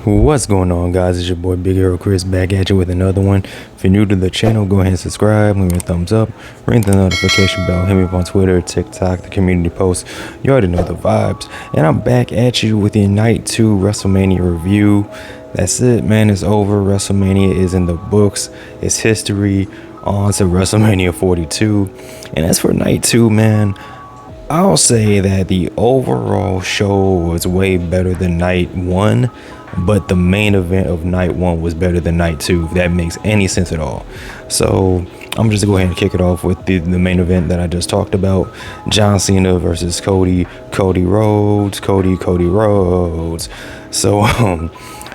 What's going on, guys? It's your boy Big Hero Chris back at you with another one. If you're new to the channel, go ahead and subscribe, leave me a thumbs up, ring the notification bell, hit me up on Twitter, TikTok, the community posts. You already know the vibes. And I'm back at you with your Night 2 WrestleMania review. That's it, man. It's over. WrestleMania is in the books. It's history. On to WrestleMania 42. And as for Night 2, man, I'll say that the overall show was way better than Night 1. But the main event of Night 1 was better than Night 2, if that makes any sense at all. So I'm just going to go ahead and kick it off with the main event that I just talked about. John Cena versus Cody Rhodes. So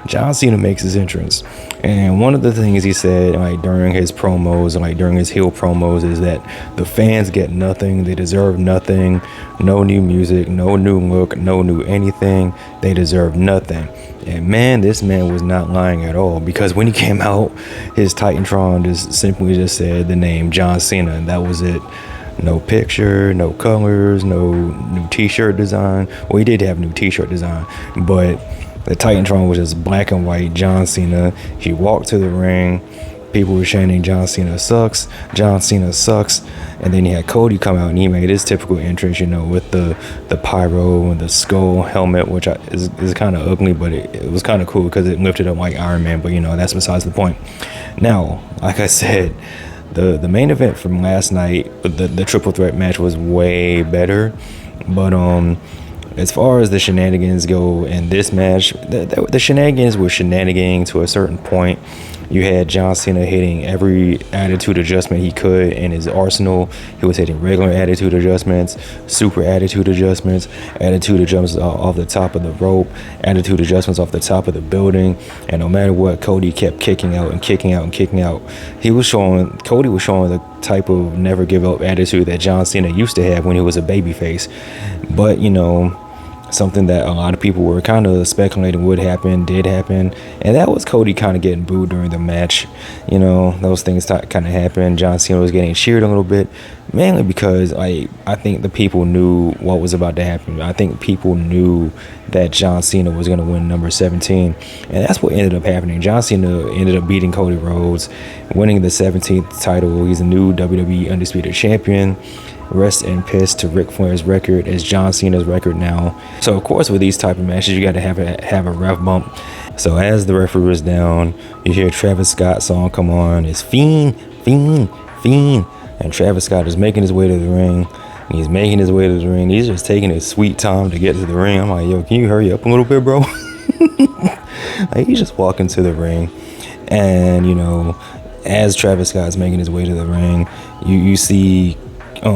John Cena makes his entrance. And one of the things he said, like during his promos, like during his heel promos, is that the fans get nothing. They deserve nothing. No new music, no new look, no new anything. They deserve nothing. And man, this man was not lying at all, because when he came out, his Titantron just simply said the name John Cena, and that was it. No picture, no colors, no new t-shirt design. Well, he did have new t-shirt design, but the Titantron was just black and white John Cena. He walked to the ring. People were chanting, John Cena sucks, John Cena sucks. And then he had Cody come out and he made his typical entrance, you know, with the pyro and the skull helmet, which is kind of ugly, but it was kind of cool because it lifted up like Iron Man. But, you know, that's besides the point. Now, like I said, the main event from last night, the triple threat match, was way better. But as far as the shenanigans go in this match, the shenanigans were shenaniganing to a certain point. You had John Cena hitting every attitude adjustment he could in his arsenal. He was hitting regular attitude adjustments, super attitude adjustments off the top of the rope, attitude adjustments off the top of the building. And no matter what, Cody kept kicking out. Cody was showing the type of never give up attitude that John Cena used to have when he was a babyface. But, you know, something that a lot of people were kind of speculating would happen, did happen, and that was Cody kind of getting booed during the match. You know, those things kind of happened. John Cena was getting cheered a little bit, mainly because I think the people knew what was about to happen. I think people knew that John Cena was going to win number 17, and that's what ended up happening. John Cena ended up beating Cody Rhodes, winning the 17th title. He's a new WWE Undisputed Champion. Rest in peace to Ric Flair's record as John Cena's record now. So of course, with these type of matches, you got to have a ref bump. So as the referee was down, you hear Travis Scott's song come on. It's Fiend, and Travis Scott is making his way to the ring. He's just taking his sweet time to get to the ring. I'm like, yo, can you hurry up a little bit, bro? Like, he's just walking to the ring, and you know, as Travis Scott's making his way to the ring, you see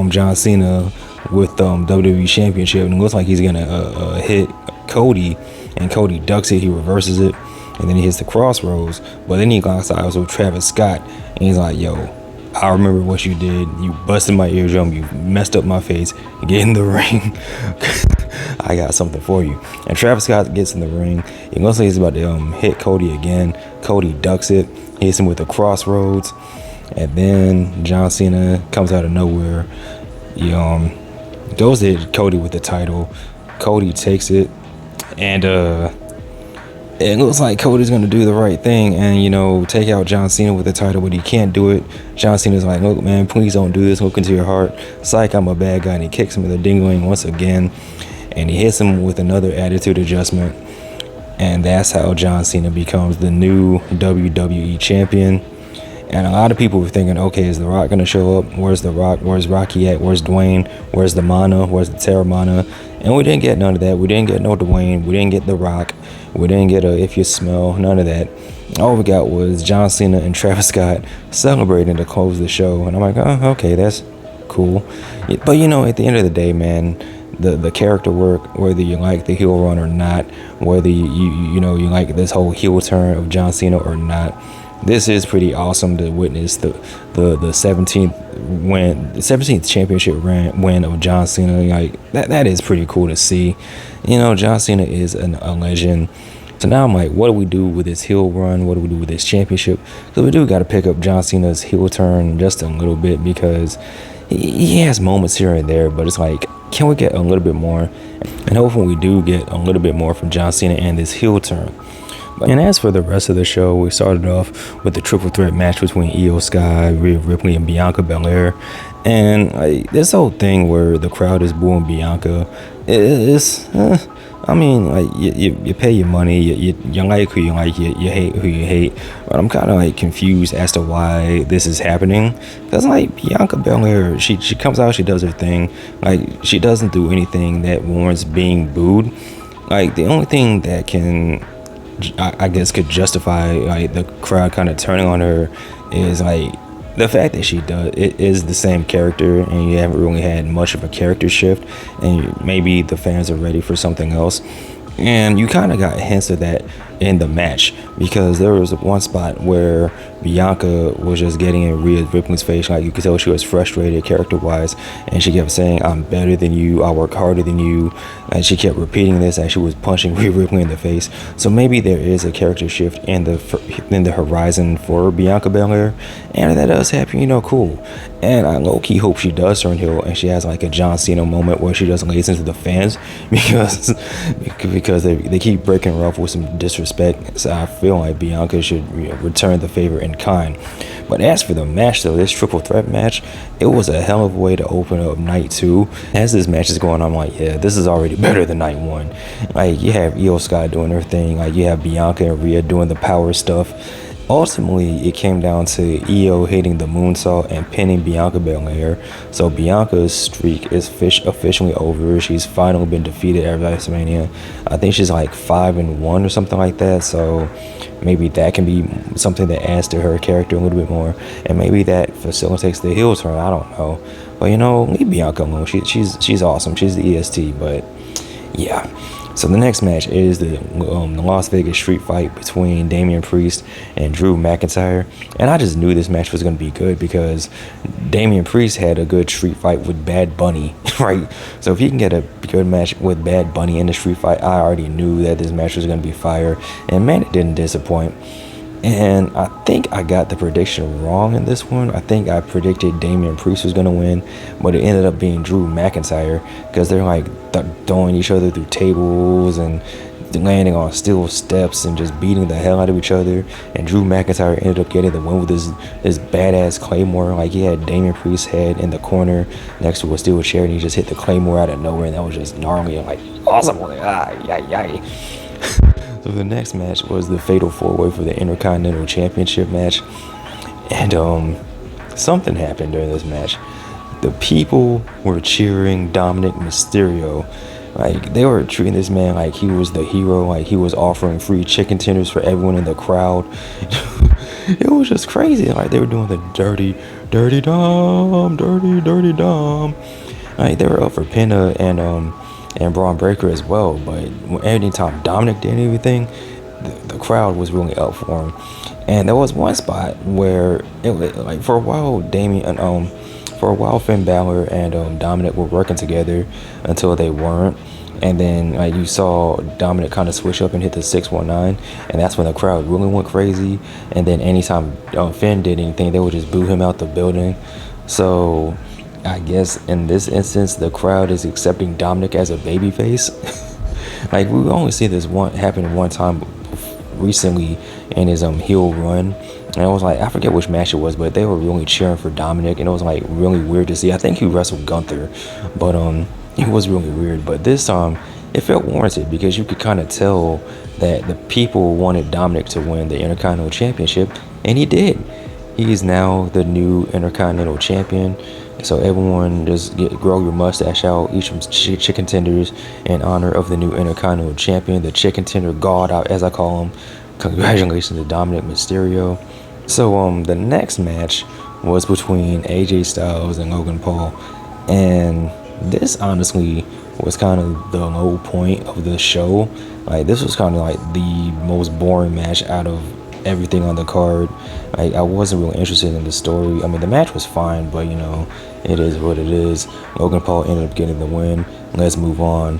John Cena with WWE Championship, and it looks like he's gonna hit Cody, and Cody ducks it, he reverses it, and then he hits the crossroads. But then he locks eyes with Travis Scott, and he's like, yo, I remember what you did. You busted my eardrum, you messed up my face. Get in the ring. I got something for you. And Travis Scott gets in the ring. It looks like he's about to hit Cody again. Cody ducks it, hits him with the crossroads. And then John Cena comes out of nowhere. He goes to hit Cody with the title. Cody takes it, and it looks like Cody's gonna do the right thing and, you know, take out John Cena with the title, but he can't do it. John Cena's like, look, man, please don't do this. Look into your heart. Psych, I'm a bad guy. And he kicks him in the dingling once again, and he hits him with another attitude adjustment. And that's how John Cena becomes the new WWE champion. And a lot of people were thinking, okay, is The Rock going to show up? Where's The Rock? Where's Rocky at? Where's Dwayne? Where's the Mana? Where's the Terramana? And we didn't get none of that. We didn't get no Dwayne. We didn't get The Rock. We didn't get a If You Smell. None of that. All we got was John Cena and Travis Scott celebrating to close the show. And I'm like, oh, okay, that's cool. But, you know, at the end of the day, man, the character work, whether you like the heel run or not, whether you like this whole heel turn of John Cena or not, this is pretty awesome to witness the 17th championship win of John Cena. Like that is pretty cool to see. You know, John Cena is a legend. So now I'm like, what do we do with this heel run? What do we do with this championship? Because we do got to pick up John Cena's heel turn just a little bit, because he has moments here and there, but it's like, can we get a little bit more? And hopefully we do get a little bit more from John Cena and this heel turn. And as for the rest of the show, we started off with the triple threat match between Io Sky, Rhea Ripley, and Bianca Belair. And this whole thing where the crowd is booing Bianca, I mean, like, you pay your money, you like who you like, you hate who you hate. But I'm kind of like confused as to why this is happening. Because like Bianca Belair, she comes out, she does her thing. Like, she doesn't do anything that warrants being booed. Like, the only thing that can, I guess, could justify like the crowd kind of turning on her is like the fact that it is the same character, and you haven't really had much of a character shift, and maybe the fans are ready for something else. And you kind of got hints of that in the match, because there was one spot where Bianca was just getting in Rhea Ripley's face. Like, you could tell she was frustrated character-wise, and she kept saying, "I'm better than you, I work harder than you," and she kept repeating this as she was punching Rhea Ripley in the face. So maybe there is a character shift in the horizon for Bianca Belair, and if that does happen, cool. And I low-key hope she does turn heel and she has like a John Cena moment where she doesn't listen to the fans, because they keep breaking her off with some disrespect. So I feel like Bianca should return the favor in kind. But as for the match though, this triple threat match, it was a hell of a way to open up night 2. As this match is going on, I'm like, yeah, this is already better than night 1. Like, you have Io Sky doing her thing, like you have Bianca and Rhea doing the power stuff. Ultimately, it came down to Io hitting the moonsault and pinning Bianca Belair. So Bianca's streak is officially over. She's finally been defeated at WrestleMania. I think she's like 5-1 or something like that. So maybe that can be something that adds to her character a little bit more, and maybe that facilitates the heel turn. I don't know, but leave Bianca alone. She's awesome. She's the EST. But yeah. So the next match is the Las Vegas street fight between Damian Priest and Drew McIntyre. And I just knew this match was going to be good because Damian Priest had a good street fight with Bad Bunny, right? So if he can get a good match with Bad Bunny in the street fight, I already knew that this match was going to be fire. And man, it didn't disappoint. And I think I got the prediction wrong in this one. I think I predicted Damian Priest was going to win, but it ended up being Drew McIntyre, because they're like throwing each other through tables and landing on steel steps and just beating the hell out of each other. And Drew McIntyre ended up getting the win with this badass Claymore. Like, he had Damian Priest's head in the corner next to a steel chair, and he just hit the Claymore out of nowhere, and that was just gnarly and like awesome. Like, yay. So the next match was the Fatal 4-Way for the Intercontinental Championship match. And something happened during this match. The people were cheering Dominik Mysterio. Like, they were treating this man like he was the hero, like he was offering free chicken tenders for everyone in the crowd. It was just crazy. Like, they were doing the dirty Dom. Like, they were up for Penta and Braun Breaker as well, but anytime Dominik did anything, the crowd was really up for him. And there was one spot where it was like, for a while Finn Balor and Dominik were working together until they weren't, and then you saw Dominik kind of switch up and hit the 619, and that's when the crowd really went crazy. And then anytime Finn did anything, they would just boo him out the building. So I guess in this instance, the crowd is accepting Dominik as a babyface. Like, we only see this happen one time recently in his heel run, and it was like, I forget which match it was, but they were really cheering for Dominik, and it was like really weird to see. I think he wrestled Gunther, but it was really weird. But this time it felt warranted, because you could kind of tell that the people wanted Dominik to win the Intercontinental Championship, and he did. He's now the new Intercontinental Champion. So everyone just grow your mustache out, eat some chicken tenders in honor of the new Intercontinental Champion, the chicken tender god, as I call him. Congratulations to Dominik Mysterio. So the next match was between AJ Styles and Logan Paul, and this honestly was kind of the low point of the show. Like, this was kind of like the most boring match out of everything on the card. I wasn't really interested in the story. I mean, the match was fine, but it is what it is. Logan Paul ended up getting the win. Let's move on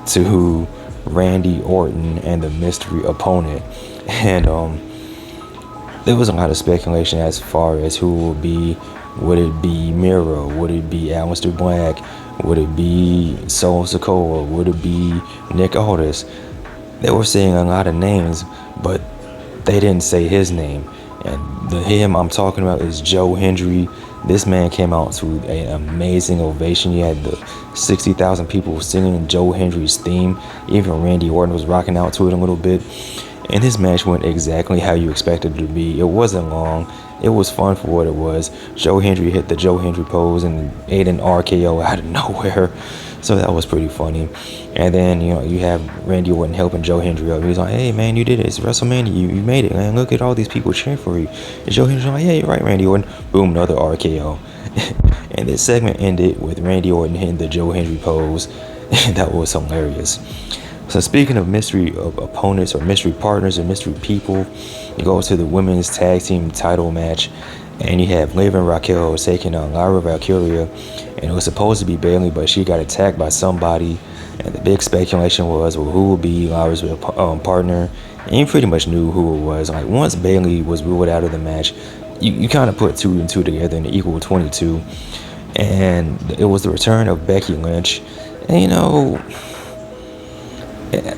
to Randy Orton and the mystery opponent. And there was a lot of speculation as far as who will be. Would it be Miro? Would it be Aleister Black? Would it be Solo Sikoa? Would it be Nick Aldis? they were saying a lot of names, but they didn't say his name. And the him I'm talking about is Joe Hendry. This man came out to an amazing ovation. You had the 60,000 people singing Joe Hendry's theme. Even Randy Orton was rocking out to it a little bit. And this match went exactly how you expected it to be. It wasn't long. It was fun for what it was. Joe Hendry hit the Joe Hendry pose and ate an RKO out of nowhere. So that was pretty funny. And then, you have Randy Orton helping Joe Hendry up. He's like, hey, man, you did it. It's WrestleMania. You made it, man. Look at all these people cheering for you. And Joe Hendry's like, yeah, you're right, Randy Orton. Boom, another RKO. And this segment ended with Randy Orton hitting the Joe Hendry pose. And that was hilarious. So speaking of mystery of opponents or mystery partners or mystery people, you go to the women's tag team title match. And you have Lyra and Raquel taking on Lyra Valkyria. And it was supposed to be Bayley, but she got attacked by somebody. And the big speculation was, well, who would be Lyra's partner? And you pretty much knew who it was. Like, once Bayley was ruled out of the match, you kind of put 2 and 2 together and equal 22. And it was the return of Becky Lynch. And,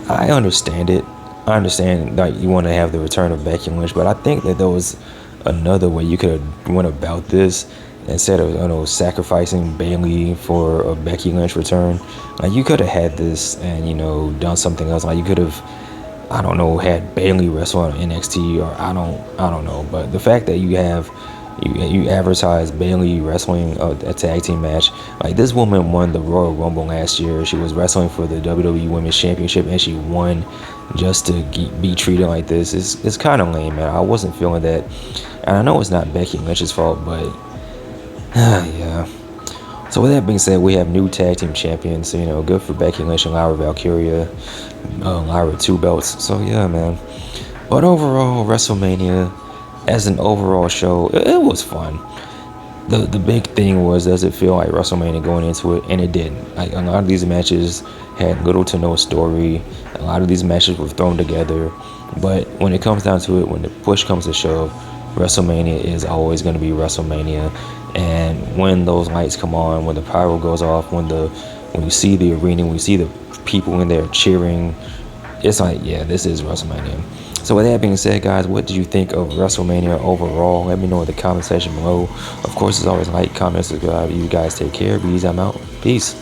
I understand it. I understand, like, you want to have the return of Becky Lynch, but I think that there was another way you could have went about this instead of sacrificing Bayley for a Becky Lynch return. Like, you could have had this and done something else. Like, you could have, I don't know, had Bayley wrestle on NXT, or I don't know. But the fact that you advertise Bayley wrestling a tag team match, like, this woman won the Royal Rumble last year. She was wrestling for the WWE Women's Championship and she won just to be treated like this. It's kind of lame, man. I wasn't feeling that. And I know it's not Becky Lynch's fault, but yeah. So with that being said, we have new tag team champions. So, good for Becky Lynch and Lyra Valkyria. Lyra 2 belts. So yeah, man. But overall, WrestleMania, as an overall show, it was fun. The big thing was, does it feel like WrestleMania going into it? And it didn't. Like, a lot of these matches had little to no story. A lot of these matches were thrown together. But when it comes down to it, when the push comes to shove, WrestleMania is always going to be WrestleMania. And when those lights come on, when the pyro goes off, when you see the arena, when you see the people in there cheering, it's like, yeah, this is WrestleMania. So with that being said, guys, what did you think of WrestleMania overall? Let me know in the comment section below. Of course, as always, like, comment, subscribe. You guys take care. Be easy. I'm out. Peace.